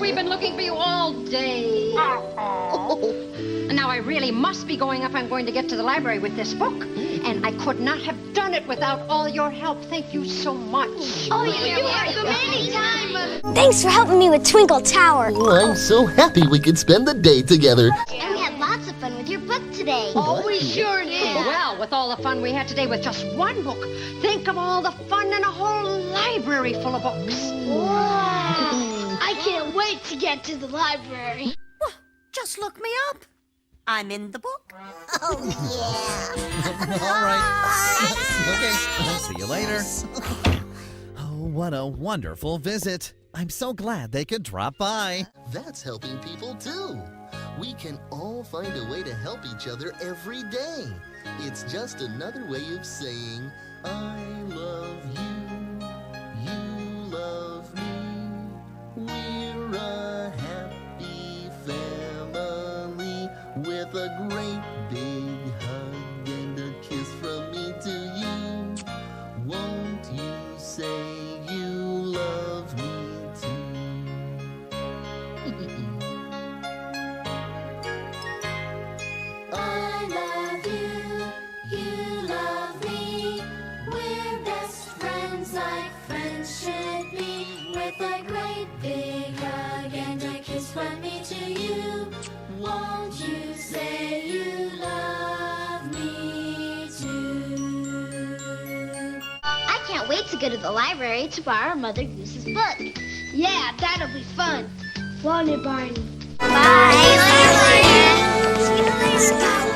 we've been looking for you all day. Now, I really must be going if I'm going to get to the library with this book. And I could not have done it without all your help. Thank you so much. Oh, you are so anytime. Thanks for helping me with Twinkle Tower. Oh, I'm so happy we could spend the day together. And we had lots of fun with your book today. Oh, we sure did. Well, with all the fun we had today with just one book, think of all the fun in a whole library full of books. Wow. I can't wait to get to the library. Well, just look me up. I'm in the book. Oh, yeah. All right. Okay, see you later. Oh, what a wonderful visit. I'm so glad they could drop by. That's helping people too. We can all find a way to help each other every day. It's just another way of saying, I love you, you love me. We're a happy family with a great big hug and a kiss from me to you. Won't you say you love me too? I love you, you love me. We're best friends like friends should be. With a great big hug and a kiss from me to you. Won't you say you love me too? I can't wait to go to the library to borrow Mother Goose's book. Yeah, that'll be fun. Won't it, Barney? Bye, librarian. See you later.